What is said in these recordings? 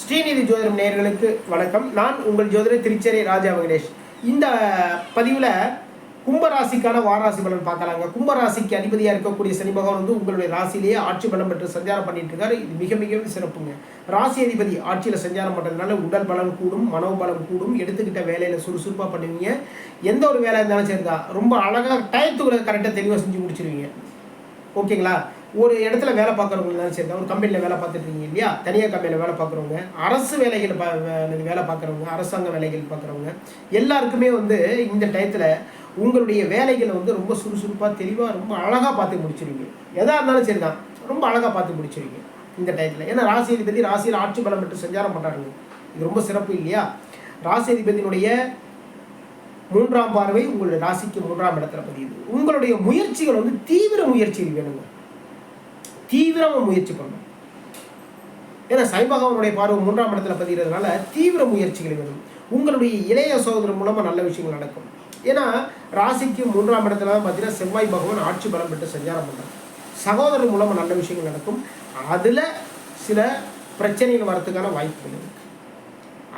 ஸ்ரீநிதி ஜோதிடம் நேயர்களுக்கு வணக்கம். நான் உங்கள் ஜோதிடர் திருச்சேரி ராஜா வெங்கடேஷ். இந்த பதிவில் கும்பராசிக்கான வாராசி பலன் பார்க்கலாங்க. கும்பராசிக்கு அதிபதியாக இருக்கக்கூடிய சனி பகவான் வந்து உங்களுடைய ராசியிலேயே ஆட்சி பலம் பெற்று சஞ்சாரம் பண்ணிட்டு இருக்காரு. இது மிக மிக சிறப்புங்க. ராசி அதிபதி ஆட்சியில் சஞ்சாரம் பண்ணுறதுனால உடல் பலம் கூடும், மனோபலம் கூடும், எடுத்துக்கிட்ட வேலையில் சுறுசுறுப்பாக பண்ணுவீங்க. எந்த ஒரு வேலை இருந்தாலும் சரிதான், ரொம்ப அழகாக டயத்துக்குள்ள கரெக்டாக தெளிவாக செஞ்சு முடிச்சிருவீங்க. ஓகேங்களா? ஒரு இடத்துல வேலை பார்க்குறவங்களாலும் சரி, ஒரு கம்பெனியில் வேலை பார்த்துட்டு இருக்கீங்க இல்லையா, தனியார் கம்பெனியில் வேலை பார்க்குறவங்க, அரசு வேலைகள் வேலை பார்க்குறவங்க, அரசாங்க வேலைகள் பார்க்குறவங்க எல்லாருக்குமே வந்து இந்த டயத்தில் உங்களுடைய வேலைகளை வந்து ரொம்ப சுறுசுறுப்பாக தெளிவாக ரொம்ப அழகாக பார்த்து முடிச்சிருவீங்க. எதாக இருந்தாலும் சரி தான், ரொம்ப அழகாக பார்த்து முடிச்சிருவீங்க இந்த டயத்தில். ஏன்னா ராசி அதிபதி ராசியில் ஆட்சி பலம் பெற்று சஞ்சாரம் பண்ணுறாங்க. இது ரொம்ப சிறப்பு இல்லையா? ராசி அதிபதியினுடைய 3ஆம் பார்வை உங்களுடைய ராசிக்கு 3ஆம் இடத்துல பதியுது. உங்களுடைய முயற்சிகள் வந்து தீவிர முயற்சிகள் வேணுங்க. தீவிரமாக முயற்சி பண்ணணும். ஏன்னா சனி பகவானுடைய பார்வை 3ஆம் இடத்துல பதிகிறதுனால தீவிர முயற்சிகள் வேணும். உங்களுடைய இளைய சகோதரர் மூலமாக நல்ல விஷயங்கள் நடக்கும். ஏன்னா ராசிக்கு 3ஆம் இடத்துல தான் பார்த்தீங்கன்னா செவ்வாய் பகவான் ஆட்சி பலம் பெற்று சஞ்சாரம் பண்ணுறாங்க. சகோதரர் மூலமாக நல்ல விஷயங்கள் நடக்கும். அதில் சில பிரச்சனைகள் வரத்துக்கான வாய்ப்புகள் இருக்குது.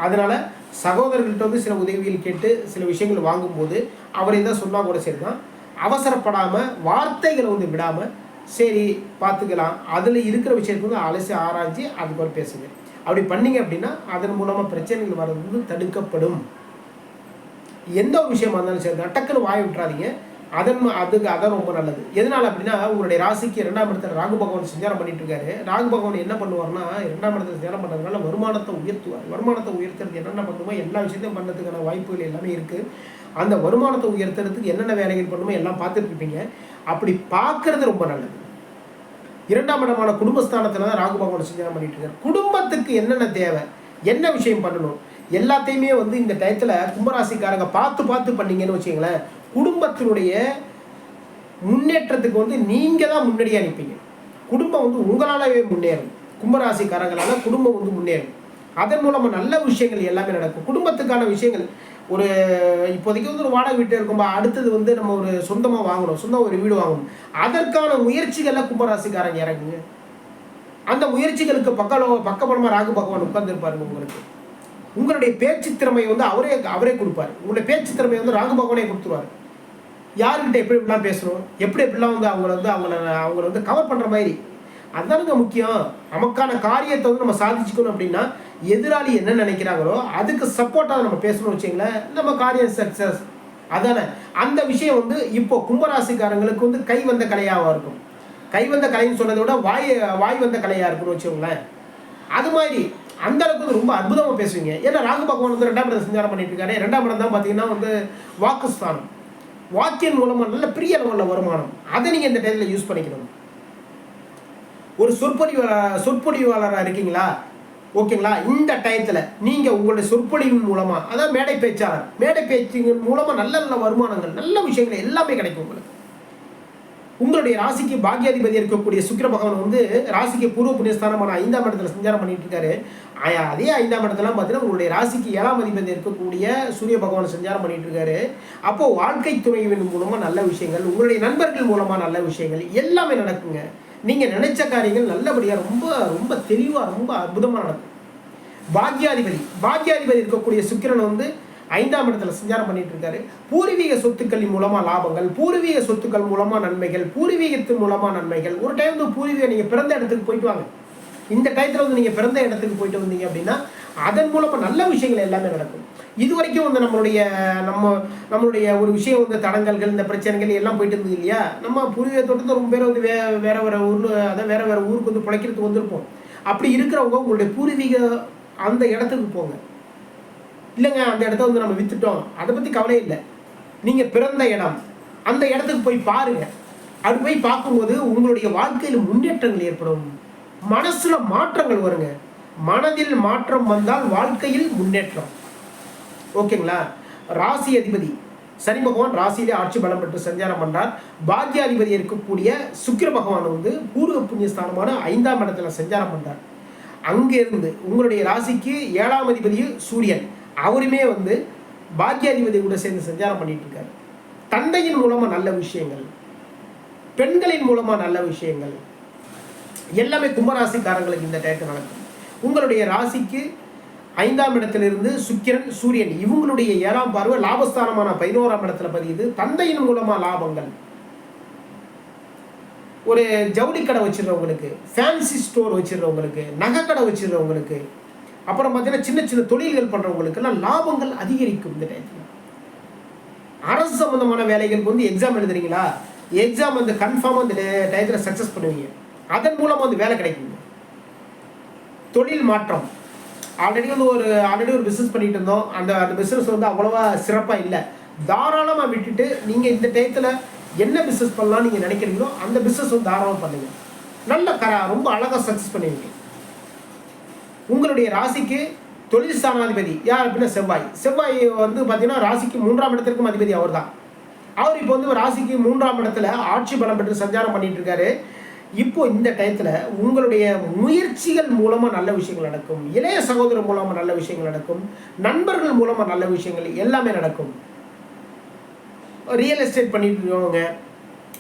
அதனால் சகோதரர்கள்ட்ட வந்து சில உதவிகள் கேட்டு சில விஷயங்கள் வாங்கும்போது அவரை தான் சொன்னால் கூட சரி தான், அவசரப்படாமல் வார்த்தைகளை வந்து விடாமல் சரி பார்த்துக்கலாம், அதில் இருக்கிற விஷயத்துக்கு வந்து அலசி ஆராய்ச்சி அதுக்கு பேசுங்க. அப்படி பண்ணீங்க அப்படின்னா அதன் மூலமாக பிரச்சனைகள் வர்றது வந்து தடுக்கப்படும். எந்த ஒரு விஷயமா இருந்தாலும் சரி தான், டக்குன்னு வாய் விட்டுறாதீங்க. அதான் ரொம்ப நல்லது. எதனால் அப்படின்னா உங்களுடைய ராசிக்கு 2ஆம் இடத்துல ராகு பகவான் சஞ்சாரம் பண்ணிட்டு இருக்காரு. ராகு பகவான் என்ன பண்ணுவார்னா 2ஆம் இடத்துல சஞ்சாரம் பண்ணுறதுனால வருமானத்தை உயர்த்துவார். வருமானத்தை உயர்த்துறதுக்கு என்னென்ன பண்ணுமோ எல்லா விஷயத்தையும் பண்ணுறதுக்கான வாய்ப்புகள் எல்லாமே இருக்குது. அந்த வருமானத்தை உயர்த்துறதுக்கு என்னென்ன வேலைகள் பண்ணுமோ எல்லாம் பார்த்துட்டு இருப்பீங்க. அப்படி பார்க்கறது ரொம்ப நல்லது. 2ஆம் இடமான குடும்பஸ்தானத்தில் தான் ராகு பகவான் சஞ்சாரம் பண்ணிட்டு இருக்காரு. குடும்பத்துக்கு என்னென்ன தேவை, என்ன விஷயம் பண்ணணும் எல்லாத்தையுமே வந்து இந்த டயத்தில் கும்பராசிக்காரங்க பார்த்து பண்ணீங்கன்னு வச்சுங்களேன், குடும்பத்தினுடைய முன்னேற்றத்துக்கு வந்து நீங்கள் தான் முன்னாடியாக நிற்பீங்க. குடும்பம் வந்து உங்களாலவே முன்னேறும். கும்பராசிக்காரங்களால் குடும்பம் வந்து முன்னேறும். அதன் மூலமாக நல்ல விஷயங்கள் எல்லாமே நடக்கும். குடும்பத்துக்கான விஷயங்கள் ஒரு இப்போதைக்கு வந்து ஒரு வாடகை வீட்டு இருக்கும்பா, அடுத்தது வந்து நம்ம ஒரு சொந்தமாக வாங்கணும், சொந்தம் ஒரு வீடு வாங்கணும், அதற்கான முயற்சிகளில் கும்பராசிக்காரங்க இறங்குங்க. அந்த முயற்சிகளுக்கு பக்கபலமாக ராகு பகவான் உட்கார்ந்துருப்பாருங்க. உங்களுடைய பேச்சு திறமையை வந்து அவரே கொடுப்பாரு. உங்களுடைய பேச்சு திறமையை வந்து ராகு பகவானே கொடுத்துருவாரு. யாருக்கிட்ட எப்படிலாம் பேசணும், எப்படிலாம் வந்து அவங்கள வந்து கவர் பண்ணுற மாதிரி, அதுதானுங்க முக்கியம். நமக்கான காரியத்தை வந்து நம்ம சாதிச்சுக்கணும் அப்படின்னா எதிராளி என்ன நினைக்கிறாங்களோ அதுக்கு சப்போர்ட்டாக நம்ம பேசணும்னு வச்சிங்களேன், நம்ம காரியம் சக்ஸஸ். அதானே அந்த விஷயம் வந்து இப்போ கும்பராசிக்காரங்களுக்கு வந்து கை வந்த கலையாக இருக்கும். கை வந்த கலைன்னு சொன்னதை விட வாய் வந்த கலையாக இருக்குன்னு வச்சுக்கோங்களேன். அது மாதிரி அந்த அளவுக்கு வந்து ரொம்ப அற்புதமாக பேசுவீங்க. ஏன்னா ராகு பகவான் வந்து 2ஆம் இடத்தை சஞ்சாரம் பண்ணிட்டு இருக்காரு. 2ஆம் இடம் தான் பார்த்தீங்கன்னா வந்து வாக்குஸ்தானம். வாக்கின் மூலமாக நல்ல பெரிய அளவில் வருமானம். அதை நீங்கள் இந்த டைத்தில் யூஸ் பண்ணிக்கணும். ஒரு சொற்பொழிவாளராக இருக்கீங்களா, ஓகேங்களா, இந்த டயத்தில் நீங்கள் உங்களுடைய சொற்பொழிவின் மூலமாக, அதாவது மேடை பேச்சாளர், மேடை பேச்சின் மூலமாக நல்ல நல்ல வருமானங்கள், நல்ல விஷயங்கள் எல்லாமே கிடைக்கும் உங்களுக்கு. உங்களுடைய ராசிக்கு பாக்யாதிபதி இருக்கக்கூடிய சுக்கிர பகவான் வந்து ராசிக்கு பூர்வ புண்ணியஸ்தானமான 5ஆம் இடத்துல சஞ்சாரம் பண்ணிட்டு இருக்காரு. அதே 5ஆம் இடத்துல பார்த்தீங்கன்னா உங்களுடைய ராசிக்கு 7ஆம் அதிபதி இருக்கக்கூடிய சூரிய பகவான் சஞ்சாரம் பண்ணிட்டு இருக்காரு. அப்போது வாழ்க்கை துணைவின் மூலமாக நல்ல விஷயங்கள், உங்களுடைய நண்பர்கள் மூலமாக நல்ல விஷயங்கள் எல்லாமே நடக்குங்க. நீங்கள் நினைச்ச காரியங்கள் நல்லபடியாக ரொம்ப ரொம்ப தெளிவாக ரொம்ப அற்புதமாக நடக்கும். பாக்யாதிபதி இருக்கக்கூடிய சுக்கிரன் வந்து 5ஆம் இடத்துல சஞ்சாரம் பண்ணிட்டு இருக்காரு. பூர்வீக சொத்துக்களின் மூலமாக லாபங்கள், பூர்வீக சொத்துக்கள் மூலமாக நன்மைகள், பூர்வீகத்தின் மூலமாக நன்மைகள். ஒரு டைம் வந்து பூர்வீகம் நீங்கள் பிறந்த இடத்துக்கு போயிட்டு வாங்க. இந்த டயத்தில் வந்து நீங்கள் பிறந்த இடத்துக்கு போயிட்டு வந்தீங்க அப்படின்னா அதன் மூலமாக நல்ல விஷயங்கள் எல்லாமே நடக்கும். இது வரைக்கும் வந்து நம்மளுடைய ஒரு விஷயம் வந்து தடங்கல்கள், இந்த பிரச்சனைகள் எல்லாம் போயிட்டு இருந்தது இல்லையா. நம்ம பூர்வீகத்தோட்டத்தை ரொம்ப பேர் வந்து வேற ஊரில், அதான் வேற ஊருக்கு வந்து பிழைக்கிறதுக்கு வந்திருப்போம். அப்படி இருக்கிறவங்க உங்களுடைய பூர்வீக அந்த இடத்துக்கு போங்க. இல்லைங்க அந்த இடத்த வந்து நம்ம வித்துட்டோம், அதை பற்றி கவலை இல்லை. நீங்கள் பிறந்த இடம் அந்த இடத்துக்கு போய் பாருங்க. அப்படி போய் பார்க்கும்போது உங்களுடைய வாழ்க்கையில் முன்னேற்றங்கள் ஏற்படும். மனசுல மாற்றங்கள் வருங்க. மனதில் மாற்றம் வந்தால் வாழ்க்கையில் முன்னேற்றம். ஓகேங்களா? ராசி அதிபதி சனி பகவான் ராசியிலே ஆட்சி பலம் பெற்று சஞ்சாரம் பண்றார். பாக்யாதிபதி இருக்கக்கூடிய சுக்கிர பகவான் வந்து பூர்வ புண்ணியஸ்தானமான 5ஆம் இடத்துல சஞ்சாரம் பண்றார். அங்கிருந்து உங்களுடைய ராசிக்கு 7ஆம் அதிபதி சூரியன், அவருமே வந்து பாக்யாதிபதி கூட சேர்ந்து சஞ்சாரம் பண்ணிட்டு இருக்காரு. தந்தையின் மூலமா நல்ல விஷயங்கள், பெண்களின் மூலமா நல்ல விஷயங்கள் எல்லாமே கும்பராசிக்காரங்களுக்கு இந்த டயத்தில் நடக்கும். உங்களுடைய ராசிக்கு 5ஆம் இடத்திலிருந்து சுக்கிரன் சூரியன் இவங்களுடைய 7ஆம் பார்வை லாபஸ்தானமான 11ஆம் இடத்துல பதியுது. தந்தையின் மூலமா லாபங்கள். ஒரு ஜவுளி கடை வச்சிருந்தவங்களுக்கு, ஃபேன்சி ஸ்டோர் வச்சிருந்தவங்களுக்கு, நகை கடை வச்சிருந்தவங்களுக்கு, அப்புறம் பார்த்தீங்கன்னா சின்ன சின்ன தொழில்கள் பண்ணுறவங்களுக்கெல்லாம் லாபங்கள் அதிகரிக்கும் இந்த டைத்தில். அரசு சம்பந்தமான வேலைகளுக்கு வந்து எக்ஸாம் எழுதுறீங்களா, எக்ஸாம் வந்து கன்ஃபார்மாக அந்த டயத்தில் சக்ஸஸ் பண்ணுவீங்க. அதன் மூலமாக வந்து வேலை கிடைக்குங்க. தொழில் மாற்றம். ஆல்ரெடி ஒரு பிஸ்னஸ் பண்ணிட்டு இருந்தோம், அந்த பிஸ்னஸ் வந்து அவ்வளோவா சிறப்பாக இல்லை, தாராளமாக விட்டுட்டு நீங்கள் இந்த டயத்தில் என்ன பிஸ்னஸ் பண்ணலாம் நீங்கள் நினைக்கிறீங்களோ அந்த பிஸ்னஸ் வந்து தாராளமாக பண்ணுங்க. நல்ல ரொம்ப அழகாக சக்ஸஸ் பண்ணுவீங்க. உங்களுடைய ராசிக்கு தொழில் ஸ்தானாதிபதி யார் அப்படின்னா செவ்வாய் வந்து பார்த்தீங்கன்னா ராசிக்கு 3ஆம் இடத்திற்கும் அதிபதி அவர் தான். அவர் இப்போ வந்து ராசிக்கு 3ஆம் இடத்துல ஆட்சி பலம் பெற்று சஞ்சாரம் பண்ணிட்டு இருக்காரு. இப்போ இந்த டயத்தில் உங்களுடைய முயற்சிகள் மூலமாக நல்ல விஷயங்கள் நடக்கும், இளைய சகோதரர் மூலமாக நல்ல விஷயங்கள் நடக்கும், நண்பர்கள் மூலமாக நல்ல விஷயங்கள் எல்லாமே நடக்கும். ரியல் எஸ்டேட் பண்ணிட்டு இருக்கவங்க,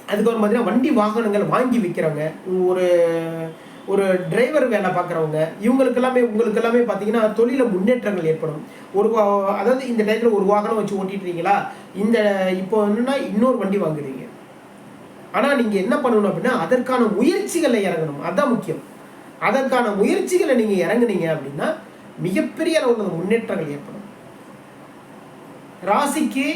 அதுக்கப்புறம் பார்த்தீங்கன்னா வண்டி வாகனங்கள் வாங்கி விற்கிறவங்க, ஒரு டிரைவர் வேலை பார்க்குறவங்க, உங்களுக்கு எல்லாமே பார்த்தீங்கன்னா தொழிலில் முன்னேற்றங்கள் ஏற்படும். அதாவது இந்த டைத்தில் ஒரு வாகனம் வச்சு ஓட்டிட்டுறீங்களா, இப்போ என்னன்னா இன்னொரு வண்டி வாங்குறீங்க. ஆனால் நீங்கள் என்ன பண்ணணும் அப்படின்னா அதற்கான முயற்சிகளை இறங்கணும். அதுதான் முக்கியம். அதற்கான முயற்சிகளை நீங்கள் இறங்குனீங்க அப்படின்னா மிகப்பெரிய அளவில் முன்னேற்றங்கள் ஏற்படும். ராசிக்கு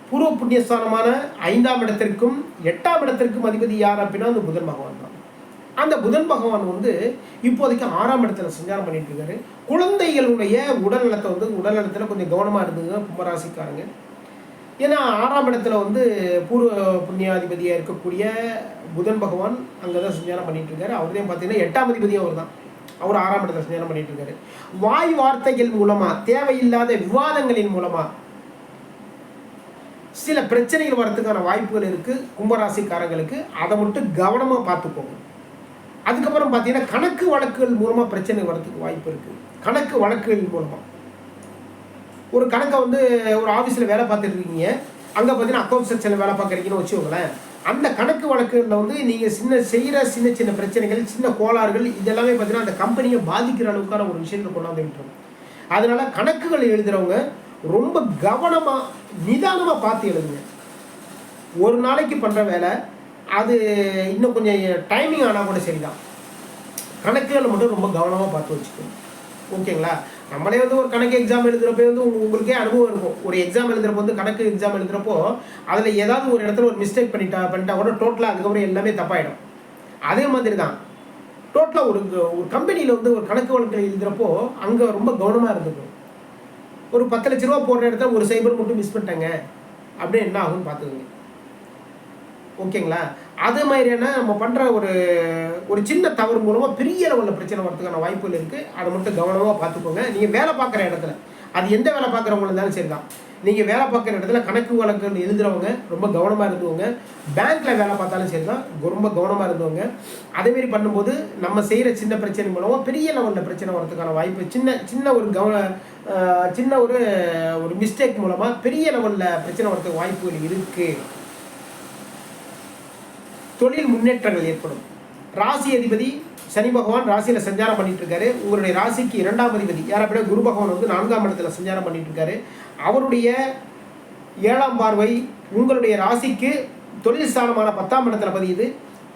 பூர்வ புண்ணியஸ்தானமான 5ஆம் இடத்திற்கும் 8ஆம் இடத்திற்கும் அதிபதி யார் அப்படின்னா அந்த புதன் பகவான் தான். அந்த புதன் பகவான் வந்து இப்போதைக்கு 6ஆம் இடத்துல சஞ்சாரம் பண்ணிட்டு இருக்காரு. குழந்தைகளுடைய உடல்நலத்தில் கொஞ்சம் கவனமாக இருந்ததுங்க கும்பராசிக்காரங்க. ஏன்னா 6ஆம் இடத்துல வந்து பூர்வ புண்ணியாதிபதியாக இருக்கக்கூடிய புதன் பகவான் அங்கே தான் சஞ்சாரம் பண்ணிட்டு இருக்காரு. அவரையும் பார்த்தீங்கன்னா 8ஆம் அதிபதியும் அவர் தான். அவர் 6ஆம் இடத்துல சஞ்சாரம் பண்ணிட்டு இருக்காரு. வாய் வார்த்தைகள் மூலமா, தேவையில்லாத விவாதங்களின் மூலமா சில பிரச்சனைகள் வரதுக்கான வாய்ப்புகள் இருக்கு கும்பராசிக்காரங்களுக்கு. அதை மட்டும் கவனமாக பார்த்துக்கோங்க. அதுக்கப்புறம் பார்த்தீங்கன்னா கணக்கு வழக்குகள் மூலமாக பிரச்சனை வரதுக்கு வாய்ப்பு இருக்கு. கணக்கு வழக்குகள் மூலமாக ஒரு கணக்கை வந்து ஒரு ஆஃபீஸில் வேலை பார்த்துட்டு இருக்கீங்க, அங்கே பார்த்தீங்கன்னா அக்கௌண்ட் செக்ஷனில் வேலை பார்க்குறீங்கன்னு வச்சுக்கோங்களேன். அந்த கணக்கு வழக்குகளில் வந்து நீங்கள் செய்கிற சின்ன சின்ன பிரச்சனைகள், சின்ன கோளாறுகள் இதெல்லாமே பார்த்தீங்கன்னா அந்த கம்பெனியை பாதிக்கிற அளவுக்கான ஒரு விஷயத்தை கொண்டாந்து விட்டுரும். அதனால கணக்குகள் எழுதுகிறவங்க ரொம்ப கவனமாக நிதானமாக பார்த்து எழுதுங்க. ஒரு நாளைக்கு பண்ணுற வேலை அது இன்னும் கொஞ்சம் டைமிங் ஆனால் கூட சரிதான். கணக்குகளை மட்டும் ரொம்ப கவனமாக பார்த்து வச்சுக்கணும். ஓகேங்களா? நம்மளே வந்து ஒரு கணக்கு எக்ஸாம் எழுதுகிறப்ப வந்து உங்களுக்கே அனுபவம் இருக்கும். ஒரு எக்ஸாம் எழுதுகிறப்போ வந்து கணக்கு எக்ஸாம் எழுதுகிறப்போ அதில் ஏதாவது ஒரு இடத்துல ஒரு மிஸ்டேக் பண்ணிட்டா கூட டோட்டலாக அதுக்கப்புறம் எல்லாமே தப்பாயிடும். அதே மாதிரி தான் டோட்டலாக ஒரு கம்பெனியில் வந்து ஒரு கணக்கு வழக்கில் எழுதுகிறப்போ அங்கே ரொம்ப கவனமாக இருந்துக்கும். ஒரு 10 லட்ச ரூபா போடுற இடத்துல ஒரு சைபர் மட்டும் மிஸ் பண்ணிட்டாங்க அப்படியே என்ன ஆகும்னு பார்த்துக்கோங்க. ஓகேங்களா? அதே மாதிரியான நம்ம பண்ணுற ஒரு சின்ன தவறு மூலமாக பெரிய லெவலில் பிரச்சனை வரதுக்கான வாய்ப்புகள் இருக்குது. அதை மட்டும் கவனமாக பார்த்துக்கோங்க. நீங்கள் வேலை பார்க்குற இடத்துல, அது எந்த வேலை பார்க்குறவங்க இருந்தாலும் சரி தான், நீங்கள் வேலை பார்க்குற இடத்துல கணக்கு வழக்குன்னு எழுதுகிறவங்க ரொம்ப கவனமாக இருந்தவங்க, பேங்க்கில் வேலை பார்த்தாலும் சரி தான் ரொம்ப கவனமாக இருந்தவங்க. அதேமாரி பண்ணும்போது நம்ம செய்கிற சின்ன பிரச்சனை மூலமாக பெரிய லெவலில் பிரச்சனை வரதுக்கான வாய்ப்பு, சின்ன ஒரு மிஸ்டேக் மூலமாக பெரிய லெவலில் பிரச்சனை வரதுக்கு வாய்ப்புகள் இருக்குது. தொழில் முன்னேற்றங்கள் ஏற்படும். ராசி அதிபதி சனி பகவான் ராசியில் சஞ்சாரம் பண்ணிட்டு இருக்காரு. உங்களுடைய ராசிக்கு 2ஆம் அதிபதி யார் அப்படின்னா குரு பகவான் வந்து 4ஆம் இடத்துல சஞ்சாரம் பண்ணிட்டு இருக்காரு. அவருடைய 7ஆம் பார்வை உங்களுடைய ராசிக்கு தொழில் ஸ்தானமான 10ஆம் இடத்துல பதியுது.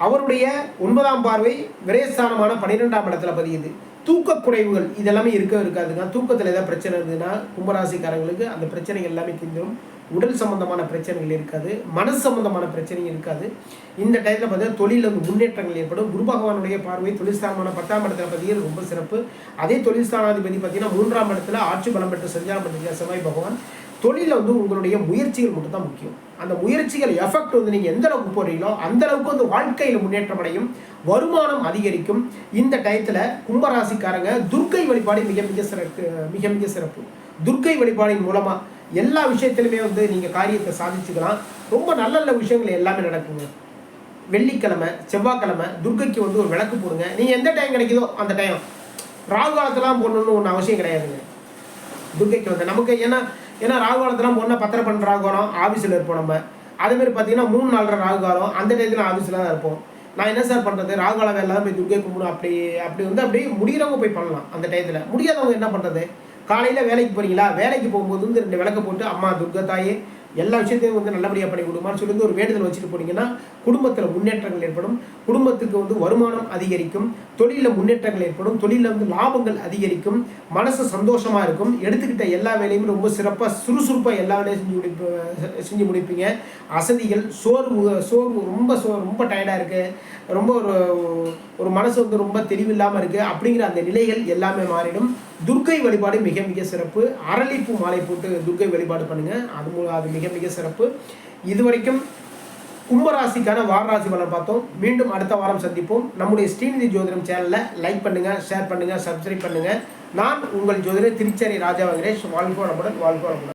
அவருடைய 9ஆம் பார்வை விரயஸ்தானமான 12ஆம் இடத்துல பதியுது. தூக்க குறைவுகள் இதெல்லாமே இருக்காதுங்க. தூக்கத்தில் ஏதாவது பிரச்சனை இருந்ததுன்னா கும்பராசிக்காரங்களுக்கு அந்த பிரச்சனைகள் எல்லாமே தீர்ந்துடும். உடல் சம்பந்தமான பிரச்சனைகள் இருக்காது, மனசு சம்பந்தமான பிரச்சனைகள் இருக்காது. இந்த டைத்தில் பார்த்தீங்கன்னா தொழிலில் வந்து முன்னேற்றங்கள் ஏற்படும். குரு பகவானுடைய பார்வை தொழில் ஸ்தானமான 10ஆம் இடத்துல பதிகிறது ரொம்ப சிறப்பு. அதே தொழில் ஸ்தானாதிபதி பார்த்தீங்கன்னா 3ஆம் இடத்துல ஆட்சி பலம் பெற்று சஞ்சாரம் பண்ணிருக்க செவ்வாய் பகவான். தொழிலில் வந்து உங்களுடைய முயற்சிகள் மட்டும் தான் முக்கியம். அந்த முயற்சிகள் எஃபெக்ட் வந்து நீங்கள் எந்த அளவுக்கு போடுறீங்களோ அந்த அளவுக்கு வந்து வாழ்க்கையில் முன்னேற்றம் அடையும், வருமானம் அதிகரிக்கும். இந்த டயத்தில் கும்பராசிக்காரங்க துர்க்கை வழிபாடு மிக மிக சிறப்பு. துர்க்கை வழிபாடின் மூலமாக எல்லா விஷயத்திலுமே வந்து நீங்கள் காரியத்தை சாதிச்சுக்கலாம். ரொம்ப நல்ல நல்ல விஷயங்கள் எல்லாமே நடக்குங்க. வெள்ளிக்கிழமை செவ்வாய்க்கிழமை துர்க்கைக்கு வந்து ஒரு விளக்கு போடுங்க. நீங்கள் எந்த டைம் கிடைக்குதோ அந்த டைம், ராகு காலத்தெல்லாம் போடணுன்னு ஒன்று அவசியம் கிடையாதுங்க. துர்க்கைக்கு வந்து நமக்கு ஏன்னா ராகு காலத்தெல்லாம் போனால் 10-12 ராகு காலம் ஆஃபீஸில் இருப்போம். நம்ம அதேமாதிரி பார்த்தீங்கன்னா 3-4 ராகு காலம் அந்த டயத்தில் ஆஃபீஸில் தான் இருப்போம். நான் என்ன சார் பண்ணுறது, ராகுகால வேலை போய் துர்கை கும்பிடும், அப்படி அப்படி வந்து அப்படியே முடிகிறவங்க போய் பண்ணலாம். அந்த டயத்தில் முடியாதவங்க என்ன பண்ணுறது, காலையில் வேலைக்கு போகிறீங்களா, வேலைக்கு போகும்போது வந்து 2 விளக்க போட்டு அம்மா துர்கா தாயே எல்லா விஷயத்தையும் வந்து நல்லபடியாக பண்ணி கொடுமான்னு சொல்லி வந்து ஒரு வேண்டுதல் வச்சுட்டு போனீங்கன்னா குடும்பத்தில் முன்னேற்றங்கள் ஏற்படும். குடும்பத்துக்கு வந்து வருமானம் அதிகரிக்கும், தொழிலில் முன்னேற்றங்கள் ஏற்படும், தொழிலில் வந்து லாபங்கள் அதிகரிக்கும், மனசு சந்தோஷமாக இருக்கும். எடுத்துக்கிட்ட எல்லா வேலையும் ரொம்ப சிறப்பாக சுறுசுறுப்பாக எல்லா வேலையும் செஞ்சு முடிப்பீங்க. அசதிகள், சோர்வு ரொம்ப டயர்டாக இருக்குது, ரொம்ப ஒரு மனசு வந்து ரொம்ப தெளிவில்லாமல் இருக்குது அப்படிங்கிற அந்த நிலைகள் எல்லாமே மாறிடும். துர்க்கை வழிபாடு மிக மிக சிறப்பு. அரளிப்பூ மாலை போட்டு துர்க்கை வழிபாடு பண்ணுங்கள், அது மிக மிக சிறப்பு. இதுவரைக்கும் கும்பராசிக்கான வாரராசி பலன் பார்த்தோம். மீண்டும் அடுத்த வாரம் சந்திப்போம். நம்முடைய ஸ்ரீநிதி ஜோதிடம் சேனலை லைக் பண்ணுங்கள், ஷேர் பண்ணுங்கள், சப்ஸ்கிரைப் பண்ணுங்கள். நான் உங்கள் ஜோதிடர் திருச்சேரி ராஜா வெங்கடேஷ். வாழ்க வளமுடன், வாழ்க வளமுடன்.